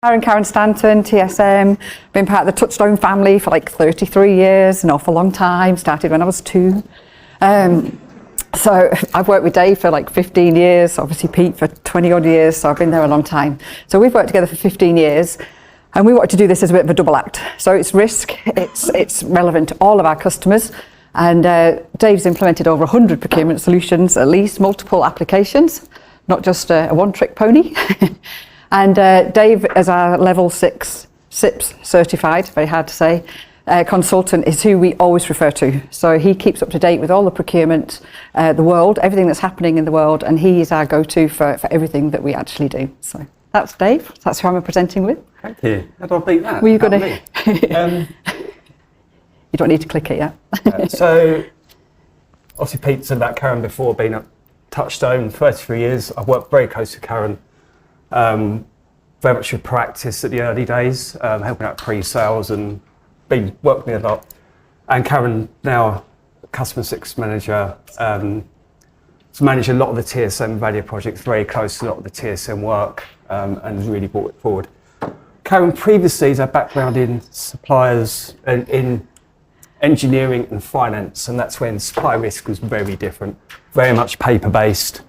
Karen Stanton, TSM, been part of the Touchstone family for like 33 years, an awful long time, started when I was 2. So I've worked with Dave for like 15 years, obviously Pete for 20 odd years, so I've been there a long time. So we've worked together for 15 years and we wanted to do this as a bit of a double act. So it's risk, it's relevant to all of our customers, and Dave's implemented over 100 procurement solutions, at least multiple applications, not just a one-trick pony. And Dave, as our level 6 SIPS certified, very hard to say, consultant, is who we always refer to. So he keeps up to date with all the procurement, the world, everything that's happening in the world, and he is our go-to for everything that we actually do. So that's Dave. That's who I'm presenting with. Thank you. How do I beat that? Were you going to? You don't need to click it yet. So obviously Pete said about Karen before, being at Touchstone 33 years. I've worked very close with Karen. Very much with practice at the early days, helping out pre-sales and been working with me a lot. And Karen now customer success manager, to manage a lot of the TSM value projects, very close to a lot of the TSM work, and has really brought it forward. Karen previously has a background in suppliers and in engineering and finance, and that's when supply risk was very different, very much paper-based.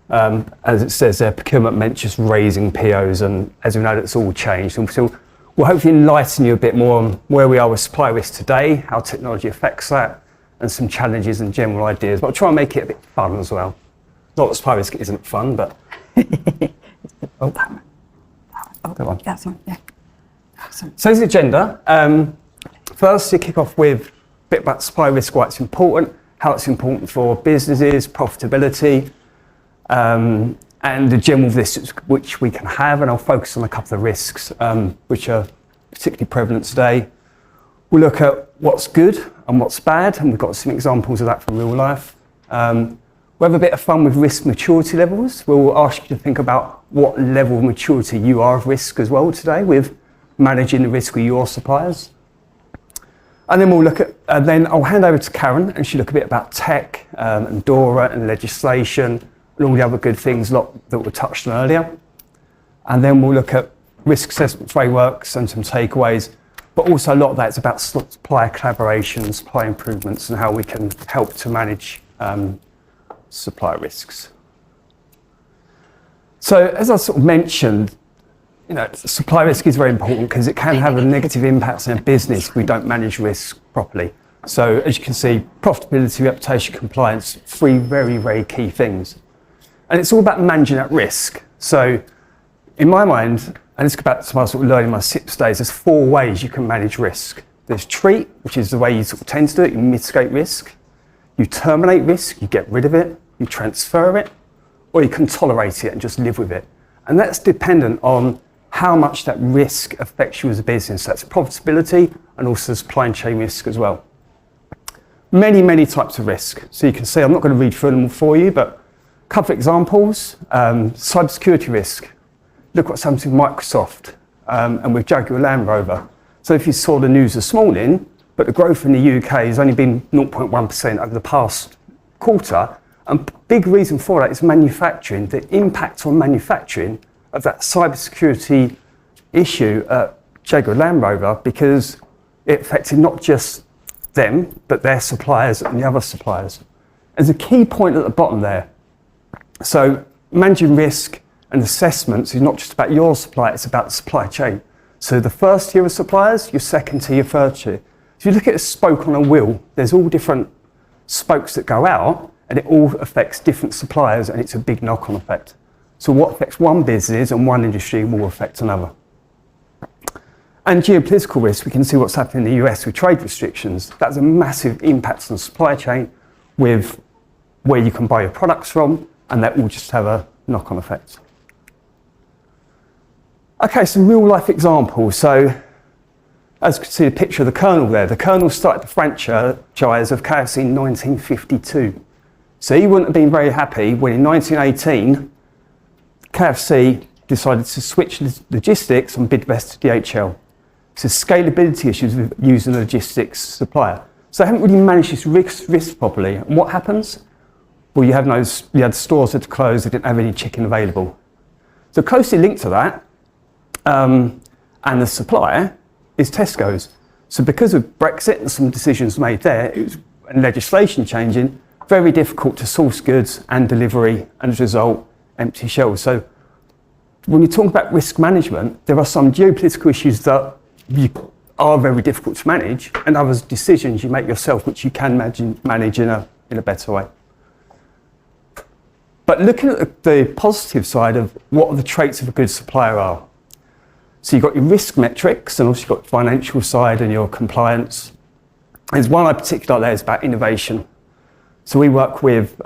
As it says there, procurement meant just raising POs, and as we know, that's all changed. And so we'll hopefully enlighten you a bit more on where we are with supply risk today, how technology affects that, and some challenges and general ideas. But I'll try and make it a bit fun as well. Not that supply risk isn't fun, but... Oh, that one. That one. That's one, yeah. So here's the agenda. First, to kick off with a bit about supply risk, why it's important, how it's important for businesses, profitability, and the general risks which we can have, and I'll focus on a couple of risks which are particularly prevalent today. We'll look at what's good and what's bad, and we've got some examples of that from real life. We'll have a bit of fun with risk maturity levels. We'll ask you to think about what level of maturity you are of risk as well today with managing the risk with your suppliers. And then we'll look at, then I'll hand over to Karen, and she'll look a bit about tech and DORA and legislation, and all the other good things that were touched on earlier. And then we'll look at risk assessment frameworks and some takeaways, but also a lot of that is about supplier collaboration, supply improvements, and how we can help to manage supplier risks. So as I sort of mentioned, supply risk is very important because it can have a negative impact on a business if we don't manage risk properly. So as you can see, profitability, reputation, compliance, 3 very, very key things. And it's all about managing that risk. So in my mind, and it's about what I was sort of learning in my SIPS days, there's 4 ways you can manage risk. There's treat, which is the way you sort of tend to do it, you mitigate risk. You terminate risk, you get rid of it, you transfer it, or you can tolerate it and just live with it. And that's dependent on how much that risk affects you as a business. That's profitability and also supply chain risk as well. Many, many types of risk. So you can see, I'm not going to read through them for you, but a couple of examples. Cybersecurity risk. Look what's happened to Microsoft and with Jaguar Land Rover. So if you saw the news this morning, but the growth in the UK has only been 0.1% over the past quarter. And big reason for that is manufacturing, the impact on manufacturing of that cybersecurity issue at Jaguar Land Rover, because it affected not just them, but their suppliers and the other suppliers. There's a key point at the bottom there. So managing risk and assessments is not just about your supplier, it's about the supply chain. So the first tier of suppliers, your second tier, your third tier. If you look at a spoke on a wheel, there's all different spokes that go out, and it all affects different suppliers, and it's a big knock-on effect. So what affects one business and one industry will affect another. And geopolitical risk, we can see what's happening in the US with trade restrictions. That's a massive impact on the supply chain with where you can buy your products from, and that will just have a knock-on effect. Okay, some real life examples. So as you can see the picture of the Colonel there, the Colonel started the franchise of KFC in 1952. So he wouldn't have been very happy when in 1918, KFC decided to switch logistics and bid best to DHL. So scalability issues with using a logistics supplier. So they haven't really managed this risk properly. And what happens? Well, you had stores that closed, they didn't have any chicken available. So closely linked to that, and the supplier is Tesco's. So because of Brexit and some decisions made there, and legislation changing, very difficult to source goods and delivery, and as a result, empty shelves. So when you talk about risk management, there are some geopolitical issues that are very difficult to manage, and others decisions you make yourself which you can manage in a better way. But looking at the positive side of what the traits of a good supplier are. So you've got your risk metrics, and also you've got the financial side and your compliance. There's one I particularly like there is about innovation. So we work with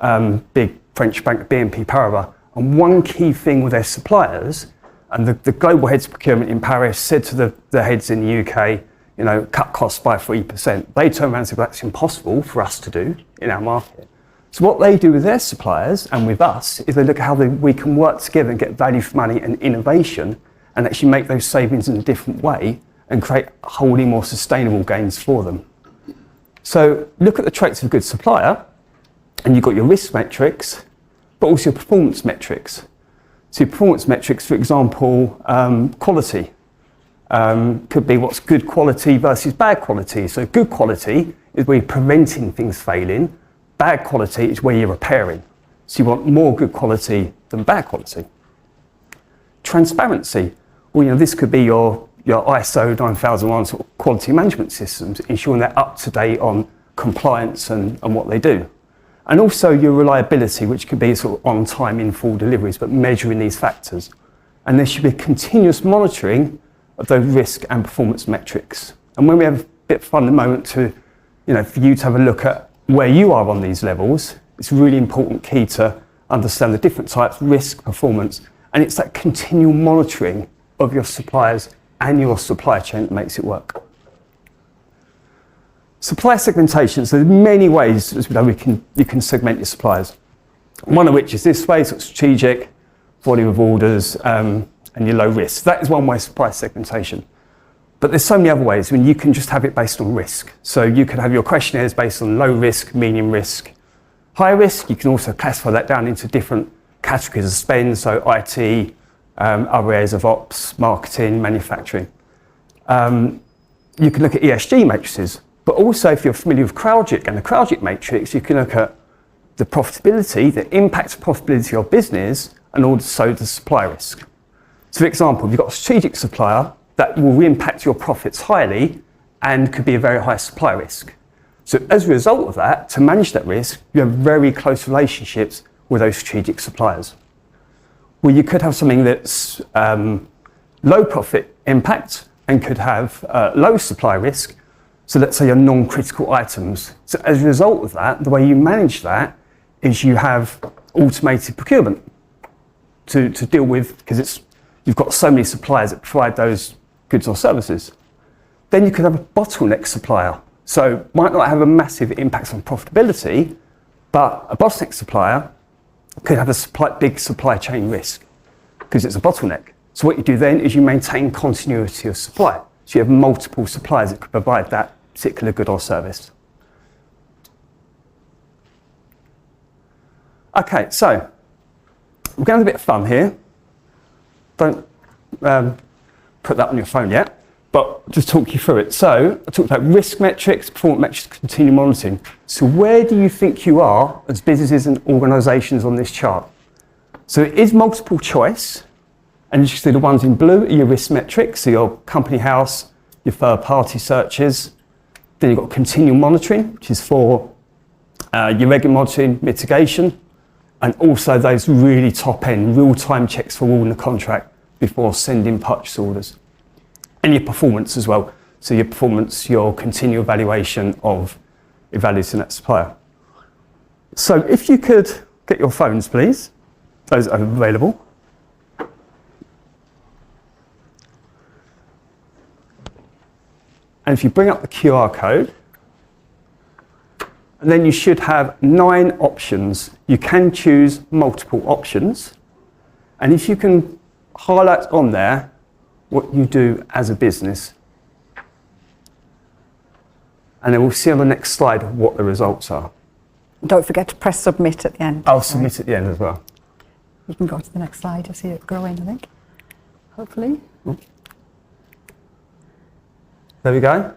big French bank BNP Paribas, and one key thing with their suppliers, and the global heads of procurement in Paris said to the heads in the UK, cut costs by 3%. They turned around and said, well, that's impossible for us to do in our market. So what they do with their suppliers and with us is they look at how we can work together and get value for money and innovation, and actually make those savings in a different way and create wholly more sustainable gains for them. So look at the traits of a good supplier, and you've got your risk metrics, but also your performance metrics. So your performance metrics, for example, quality. Could be what's good quality versus bad quality. So good quality is where you're preventing things failing. Bad quality is where you're repairing. So you want more good quality than bad quality. Transparency. Well, this could be your ISO 9001 sort of quality management systems, ensuring they're up to date on compliance and what they do. And also your reliability, which could be sort of on time in full deliveries, but measuring these factors. And there should be continuous monitoring of those risk and performance metrics. And when we have a bit of fun at the moment for you to have a look at where you are on these levels, it's really important key to understand the different types, risk, performance, and it's that continual monitoring of your suppliers and your supply chain that makes it work. Supply segmentation, so there's many ways as we know you can segment your suppliers. One of which is this way, sort of strategic, volume of orders, and your low risk. That is one way of supply segmentation. But there's so many other ways. You can just have it based on risk. So you can have your questionnaires based on low risk, medium risk, high risk. You can also classify that down into different categories of spend, so IT, other areas of ops, marketing, manufacturing. You can look at ESG matrices, but also if you're familiar with CrowdGIC and the CrowdGIC matrix, you can look at the profitability, the impact of profitability of business, and also the supply risk. So for example, if you've got a strategic supplier, that will impact your profits highly and could be a very high supply risk. So as a result of that, to manage that risk, you have very close relationships with those strategic suppliers. Well, you could have something that's low profit impact and could have low supply risk. So let's say your non-critical items. So as a result of that, the way you manage that is you have automated procurement to deal with, because you've got so many suppliers that provide those goods or services. Then you could have a bottleneck supplier. So might not have a massive impact on profitability, but a bottleneck supplier could have a big supply chain risk because it's a bottleneck. So what you do then is you maintain continuity of supply. So you have multiple suppliers that could provide that particular good or service. Okay, so we're going to have a bit of fun here. Don't put that on your phone yet, but just talk you through it. So I talked about risk metrics, performance metrics, continued monitoring. So where do you think you are as businesses and organisations on this chart? So it is multiple choice, and you can see the ones in blue are your risk metrics, so your company house, your third party searches. Then you've got continual monitoring, which is for your regular monitoring, mitigation, and also those really top end real-time checks for all in the contract before sending purchase orders. And your performance as well. So your performance, your continual evaluation of evaluating that supplier. So if you could get your phones, please, those are available. And if you bring up the QR code, and then you should have 9 options. You can choose multiple options. And if you can highlight on there what you do as a business. And then we'll see on the next slide what the results are. Don't forget to press submit at the end. I'll submit at the end as well. You can go to the next slide. You'll see it growing, I think. Hopefully. There we go.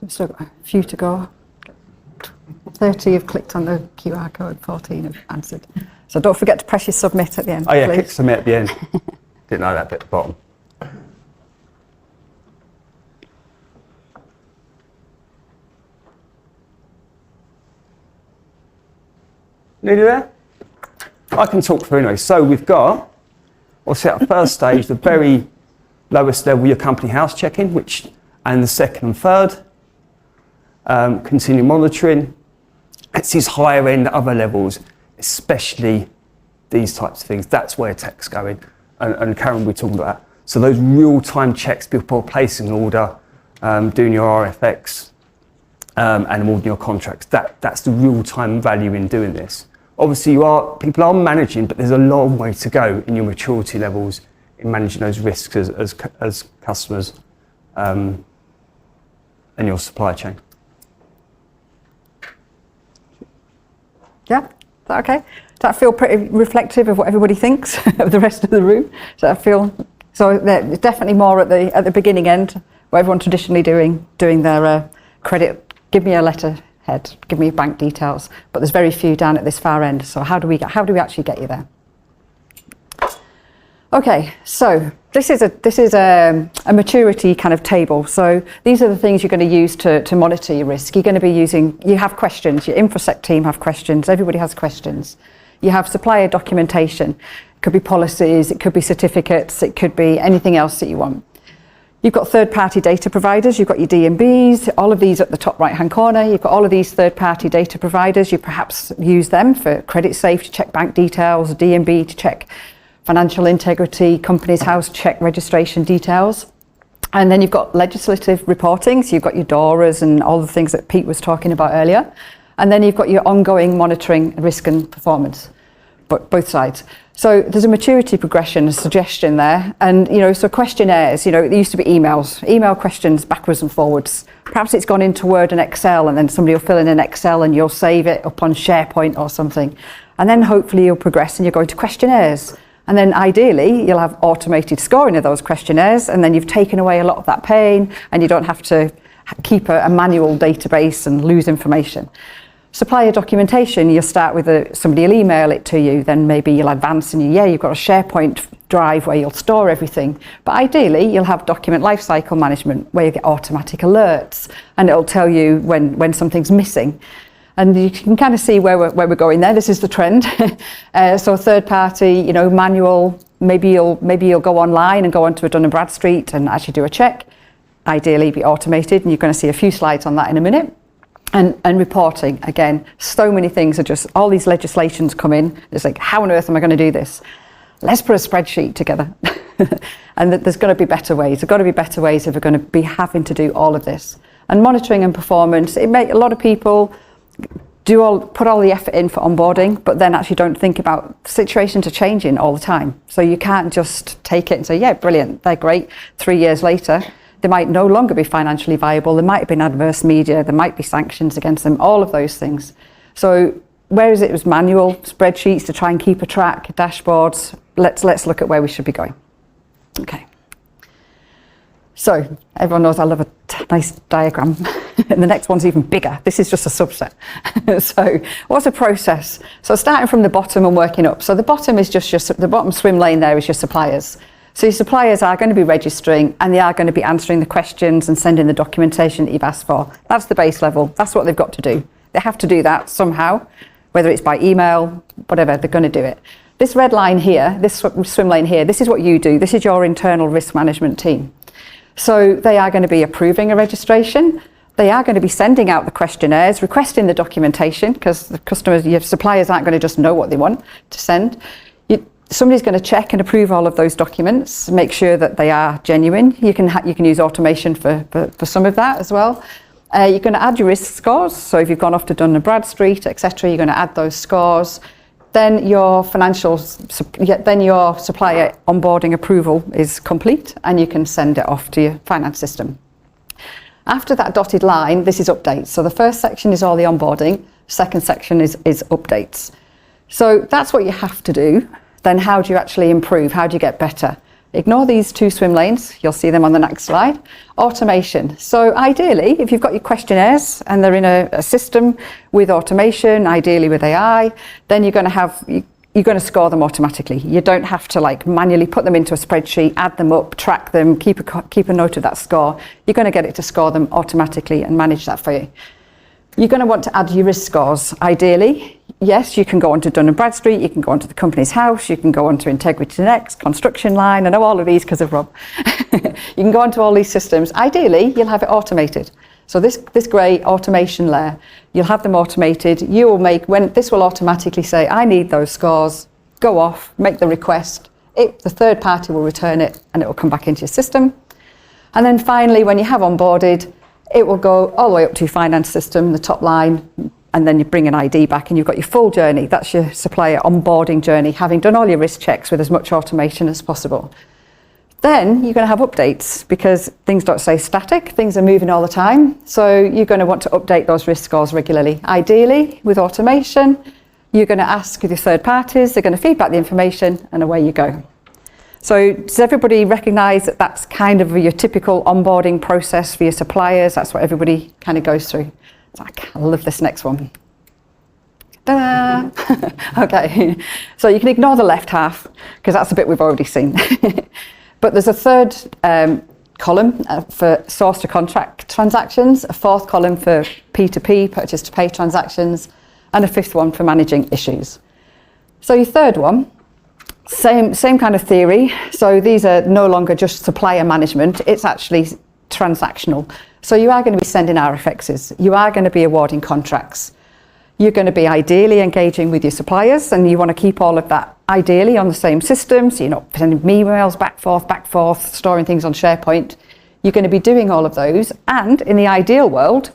We've still got a few to go. 30 have clicked on the QR code, 14 have answered. So don't forget to press your submit at the end. Oh yeah, please. click submit at the end. Didn't know that bit at the bottom. Nearly there? I can talk through anyway. So we've got, obviously at the first stage, the very lowest level, your company house checking, and the second and third, continue monitoring. It's these higher end other levels, especially these types of things. That's where tech's going. And Karen, we're talking about that. So those real-time checks before placing an order, doing your RFX, and awarding your contracts. That's the real-time value in doing this. Obviously, people are managing, but there's a long way to go in your maturity levels in managing those risks as customers and your supply chain. Yeah, is that okay? Does that feel pretty reflective of what everybody thinks of the rest of the room? Does that feel, so there's definitely more at the beginning end, where everyone's traditionally doing their credit, give me a letterhead, give me bank details, but there's very few down at this far end. So how do we actually get you there? Okay, so this is a maturity kind of table. So these are the things you're going to use to monitor your risk. You're going to be using, you have questions, your InfoSec team have questions, everybody has questions. You have supplier documentation. It could be policies, it could be certificates, it could be anything else that you want. You've got third-party data providers, you've got your D&Bs, all of these at the top right-hand corner. You've got all of these third-party data providers. You perhaps use them for credit safe to check bank details, D&B to check financial integrity, company's house check registration details. And then you've got legislative reporting, so you've got your DORAs and all the things that Pete was talking about earlier. And then you've got your ongoing monitoring risk and performance, but both sides. So there's a maturity progression, a suggestion there. And, so questionnaires, it used to be email questions backwards and forwards. Perhaps it's gone into Word and Excel, and then somebody will fill in an Excel and you'll save it up on SharePoint or something. And then hopefully you'll progress and you'll go into questionnaires. And then ideally you'll have automated scoring of those questionnaires, and then you've taken away a lot of that pain and you don't have to keep a manual database and lose information. Supplier documentation, you'll start with somebody will email it to you, then maybe you'll advance and you've got a SharePoint drive where you'll store everything. But ideally, you'll have document lifecycle management where you get automatic alerts and it'll tell you when something's missing. And you can kind of see where we're going there. This is the trend. So third party, manual, maybe you'll go online and go onto a Dun & Bradstreet and actually do a check. Ideally be automated, and you're going to see a few slides on that in a minute. And reporting, again, so many things are just, all these legislations come in, it's like, how on earth am I going to do this? Let's put a spreadsheet together. And there's going to be better ways. There's got to be better ways if we're going to be having to do all of this. And monitoring and performance, a lot of people put all the effort in for onboarding, but then actually don't think about situations are changing all the time. So you can't just take it and say, yeah, brilliant, they're great. 3 years later, they might no longer be financially viable. There might have been adverse media. There might be sanctions against them, all of those things. So whereas it was manual spreadsheets to try and keep a track, dashboards, let's look at where we should be going. Okay. So everyone knows I love a nice diagram. And the next one's even bigger. This is just a subset. So what's a process? So starting from the bottom and working up. So the bottom is just the bottom swim lane there is your suppliers. So your suppliers are going to be registering and they are going to be answering the questions and sending the documentation that you've asked for. That's the base level. That's what they've got to do. They have to do that somehow, whether it's by email, whatever, they're going to do it. This red line here, this swim lane here, this is what you do. This is your internal risk management team. So they are going to be approving a registration. They are going to be sending out the questionnaires, requesting the documentation, because the customers, your suppliers aren't going to just know what they want to send. Somebody's going to check and approve all of those documents, make sure that they are genuine. You can use automation for some of that as well. You're going to add your risk scores. So if you've gone off to Dun & Bradstreet, etc., you're going to add those scores. then your then your supplier onboarding approval is complete and you can send it off to your finance system. After that dotted line, this is updates. So the first section is all the onboarding, second section is updates. So that's what you have to do. Then how do you actually improve? How do you get better? Ignore these 2 swim lanes. You'll see them on the next slide. Automation. So ideally, if you've got your questionnaires and they're in a system with automation, ideally with AI, then you're going to score them automatically. You don't have to like manually put them into a spreadsheet, add them up, track them, keep a note of that score. You're going to get it to score them automatically and manage that for you. You're going to want to add your risk scores, ideally. Yes, you can go onto Dun & Bradstreet, you can go onto the company's house, you can go onto Integrity Next, Construction Line. I know all of these because of Rob. You can go onto all these systems. Ideally, you'll have it automated. So this grey automation layer, you'll have them automated. You will this will automatically say, I need those scores, go off, make the request. The third party will return it and it will come back into your system. And then finally, when you have onboarded, it will go all the way up to your finance system, the top line, and then you bring an ID back and you've got your full journey. That's your supplier onboarding journey, having done all your risk checks with as much automation as possible. Then you're going to have updates because things don't stay static, things are moving all the time. So you're going to want to update those risk scores regularly. Ideally, with automation, you're going to ask your third parties, they're going to feed back the information and away you go. So does everybody recognise that that's kind of your typical onboarding process for your suppliers? That's what everybody kind of goes through. I love this next one. Ta-da! Okay, so you can ignore the left half because that's a bit we've already seen. But there's a third column for source to contract transactions, a fourth column for P2P, purchase to pay transactions, and a fifth one for managing issues. So your third one, same kind of theory. So these are no longer just supplier management, it's actually transactional. So you are going to be sending RFXs, you are going to be awarding contracts. You're going to be ideally engaging with your suppliers and you want to keep all of that ideally on the same system, so you're not sending emails back, forth, storing things on SharePoint. You're going to be doing all of those, and in the ideal world,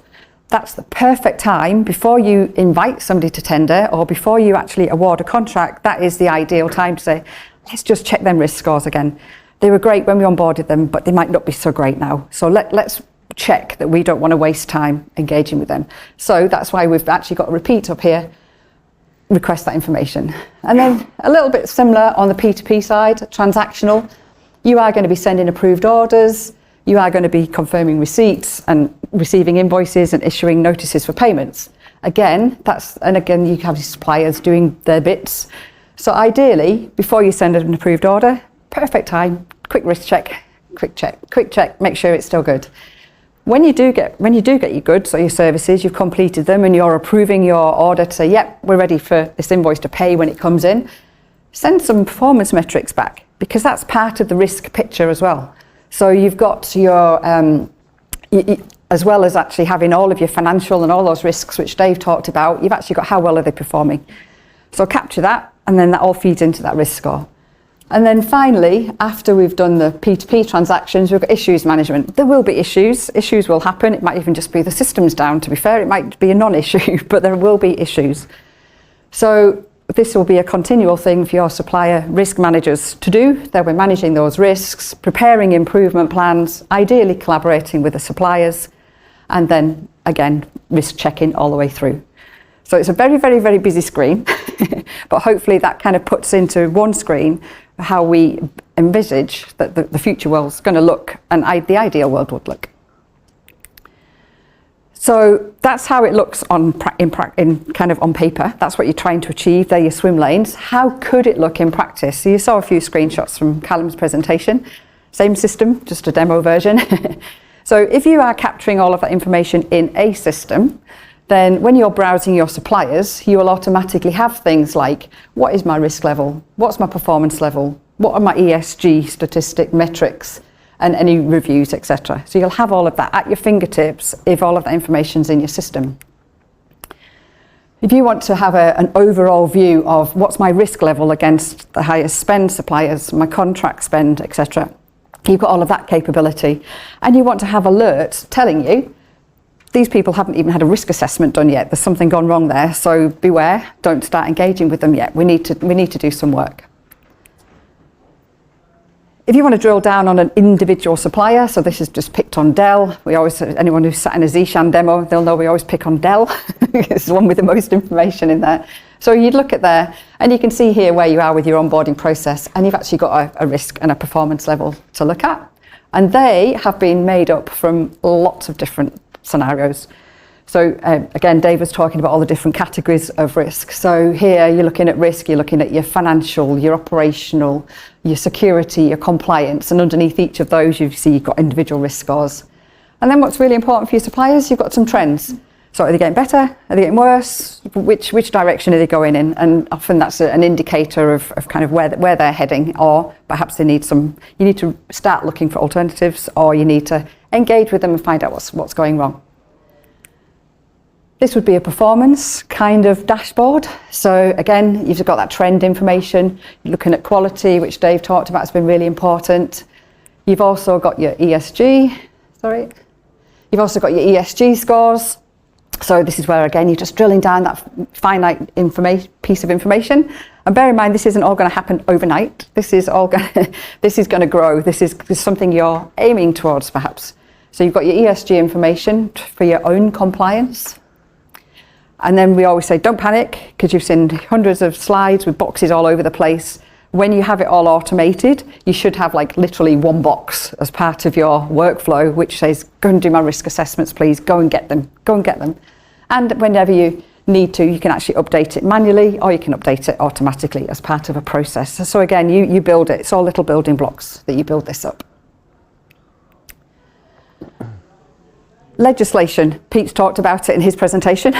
that's the perfect time before you invite somebody to tender or before you actually award a contract. That is the ideal time to say, let's just check them risk scores again. They were great when we onboarded them, but they might not be so great now. So let's check that we don't want to waste time engaging with them. So that's why we've actually got a repeat up here, request that information. And then a little bit similar on the P2P side, transactional. You are going to be sending approved orders, you are going to be confirming receipts and receiving invoices and issuing notices for payments. Again, you have your suppliers doing their bits. So ideally, before you send an approved order, perfect time, quick risk check, quick check, make sure it's still good. When you do get your goods or your services, you've completed them and you're approving your order to say, yep, we're ready for this invoice to pay when it comes in, send some performance metrics back because that's part of the risk picture as well. So you've got your, as well as actually having all of your financial and all those risks which Dave talked about, you've actually got how well are they performing. So capture that and then that all feeds into that risk score. And then finally, after we've done the P2P transactions, we've got issues management. There will be issues. Issues will happen. It might even just be the system's down, to be fair. It might be a non-issue, but there will be issues. So this will be a continual thing for your supplier risk managers to do. They'll be managing those risks, preparing improvement plans, ideally collaborating with the suppliers, and then, again, risk checking all the way through. So it's a very, very, very busy screen, but hopefully that kind of puts into one screen how we envisage that the future world's going to look and the ideal world would look. So that's how it looks in kind of on paper. That's what you're trying to achieve. They're your swim lanes. How could it look in practice? So you saw a few screenshots from Callum's presentation. Same system, just a demo version. So if you are capturing all of that information in a system, then when you're browsing your suppliers, you will automatically have things like, what is my risk level? What's my performance level? What are my ESG statistic metrics and any reviews, etc. So you'll have all of that at your fingertips if all of that information's in your system. If you want to have an overall view of what's my risk level against the highest spend suppliers, my contract spend, etc., you've got all of that capability. And you want to have alerts telling you, these people haven't even had a risk assessment done yet. There's something gone wrong there. So beware, don't start engaging with them yet. We need to do some work. If you want to drill down on an individual supplier, so this is just picked on Dell. Anyone who's sat in a Zshan demo, they'll know we always pick on Dell. It's the one with the most information in there. So you'd look at there, and you can see here where you are with your onboarding process, and you've actually got a risk and a performance level to look at. And they have been made up from lots of different scenarios. So again, Dave was talking about all the different categories of risk. So here you're looking at risk, you're looking at your financial, your operational, your security, your compliance, and underneath each of those you see you've got individual risk scores. And then what's really important for your suppliers, you've got some trends. So are they getting better? Are they getting worse? Which direction are they going in? And often that's an indicator of kind of where they're heading, or perhaps you need to start looking for alternatives, or you need to engage with them and find out what's going wrong. This would be a performance kind of dashboard. So again, you've got that trend information. You're looking at quality, which Dave talked about has been really important. You've also got your ESG, You've also got your ESG scores. So this is where, again, you're just drilling down that finite piece of information. And bear in mind, this isn't all going to happen overnight. This is going to grow. This is something you're aiming towards, perhaps. So you've got your ESG information for your own compliance. And then we always say, don't panic, because you've seen hundreds of slides with boxes all over the place. When you have it all automated, you should have like literally one box as part of your workflow, which says, go and do my risk assessments, please. Go and get them. Go and get them. And whenever you need to, you can actually update it manually, or you can update it automatically as part of a process. So again, you build it. It's all little building blocks that you build this up. Legislation, Pete's talked about it in his presentation.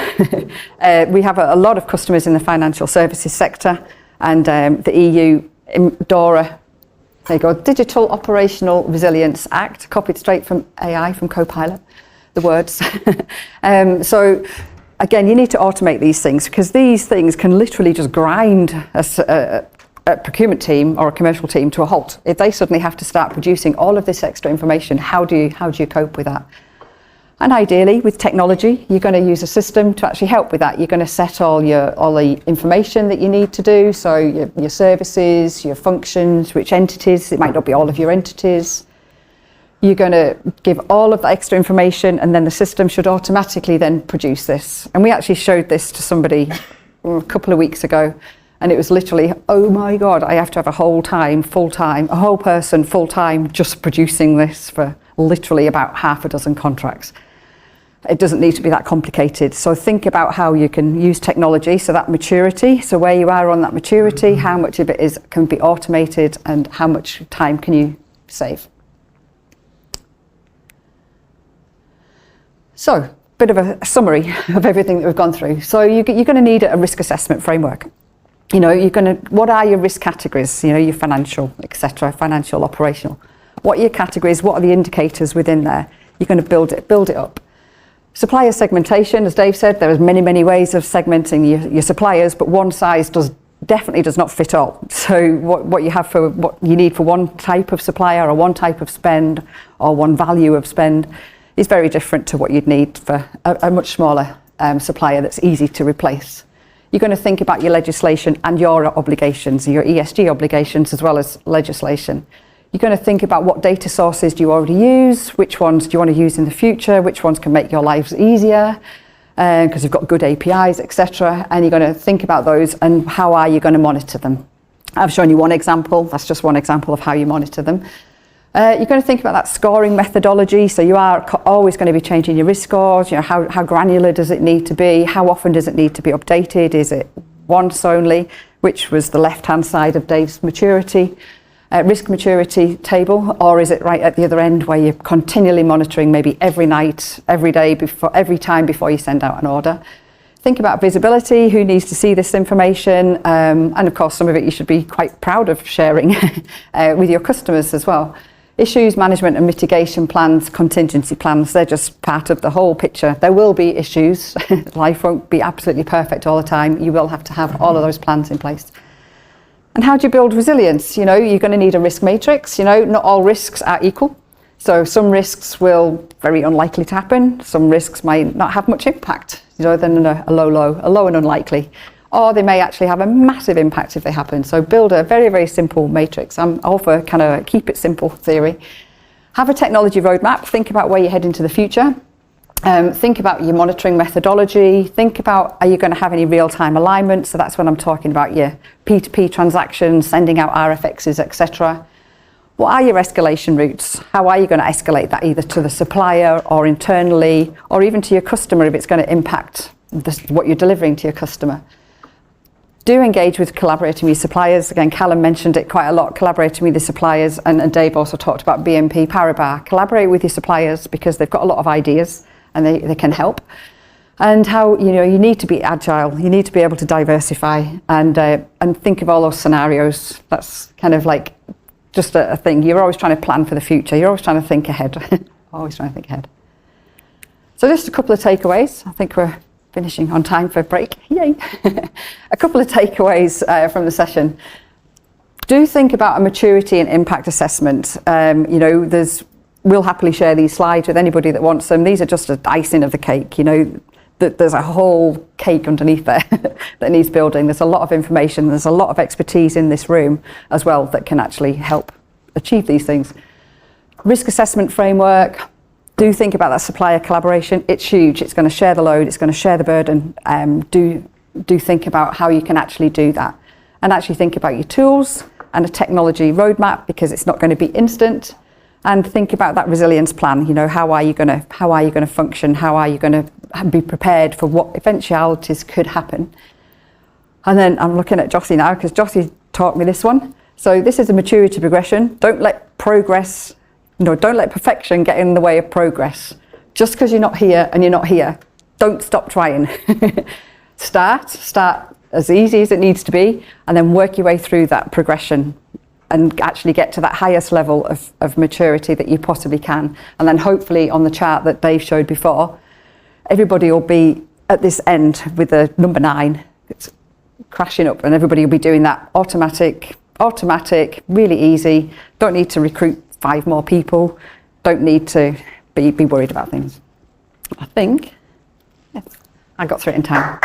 We have a lot of customers in the financial services sector, and the EU, DORA, there you go, Digital Operational Resilience Act, copied straight from AI, from Copilot, the words. So again, you need to automate these things, because these things can literally just grind a procurement team or a commercial team to a halt. If they suddenly have to start producing all of this extra information, how do you cope with that? And ideally, with technology, you're going to use a system to actually help with that. You're going to set all the information that you need to do, so your services, your functions, which entities. It might not be all of your entities. You're going to give all of the extra information, and then the system should automatically then produce this. And we actually showed this to somebody a couple of weeks ago, and it was literally, oh my God, I have to have a whole person full-time just producing this for literally about half a dozen contracts. It doesn't need to be that complicated. So think about how you can use technology, so that maturity, so where you are on that maturity, how much of it can be automated, and how much time can you save. So, bit of a summary of everything that we've gone through. So you're going to need a risk assessment framework. What are your risk categories? Your financial, etc., financial, operational. What are your categories? What are the indicators within there? You're going to build it up. Supplier segmentation, as Dave said, there are many, many ways of segmenting your suppliers, but one size definitely does not fit all. So what you need for one type of supplier, or one type of spend, or one value of spend is very different to what you'd need for a much smaller supplier that's easy to replace. You're going to think about your legislation and your obligations, your ESG obligations, as well as legislation. You're going to think about what data sources do you already use, which ones do you want to use in the future, which ones can make your lives easier, because you've got good APIs, etc. And you're going to think about those, and how are you going to monitor them. I've shown you one example. That's just one example of how you monitor them. You're going to think about that scoring methodology. So you are always going to be changing your risk scores. How granular does it need to be? How often does it need to be updated? Is it once only, which was the left-hand side of Dave's risk maturity table, or is it right at the other end where you're continually monitoring, maybe every night, every day, every time before you send out an order? Think about visibility, who needs to see this information, and of course some of it you should be quite proud of sharing with your customers as well. Issues management and mitigation plans, contingency plans, they're just part of the whole picture. There will be issues. Life won't be absolutely perfect all the time. You will have to have all of those plans in place. And how do you build resilience? You're going to need a risk matrix. Not all risks are equal. So some risks will very unlikely to happen. Some risks might not have much impact, than a low and unlikely. Or they may actually have a massive impact if they happen. So build a very, very simple matrix. I'm all for kind of keep it simple theory. Have a technology roadmap. Think about where you're heading to the future. Think about your monitoring methodology. Think about, are you going to have any real-time alignment? So that's when I'm talking about your P2P transactions, sending out RFXs, etc. What are your escalation routes? How are you going to escalate that either to the supplier or internally, or even to your customer if it's going to impact what you're delivering to your customer? Do engage with collaborating with your suppliers. Again, Callum mentioned it quite a lot, collaborating with your suppliers, and Dave also talked about BNP Paribas. Collaborate with your suppliers because they've got a lot of ideas and they can help. And how, you need to be agile, you need to be able to diversify and think of all those scenarios. That's kind of like just a thing. You're always trying to plan for the future. You're always trying to think ahead. Always trying to think ahead. So just a couple of takeaways. I think we're finishing on time for a break. Yay! A couple of takeaways from the session. Do think about a maturity and impact assessment. We'll happily share these slides with anybody that wants them. These are just an icing of the cake. There's a whole cake underneath there that needs building. There's a lot of information. There's a lot of expertise in this room as well that can actually help achieve these things. Risk assessment framework. Do think about that supplier collaboration. It's huge. It's going to share the load. It's going to share the burden. Do think about how you can actually do that, and actually think about your tools and a technology roadmap, because it's not going to be instant. And think about that resilience plan. How are you going to function? How are you going to be prepared for what eventualities could happen? And then I'm looking at Jossie now, because Jossie taught me this one. So this is a maturity progression. Don't let perfection get in the way of progress. Just because you're not here and you're not here, don't stop trying. Start as easy as it needs to be, and then work your way through that progression and actually get to that highest level of maturity that you possibly can. And then hopefully on the chart that Dave showed before, everybody will be at this end with the number 9. It's crashing up, and everybody will be doing that automatic, really easy. Don't need to recruit 5 more people. Don't need to be worried about things. I think, yes, I got through it in time.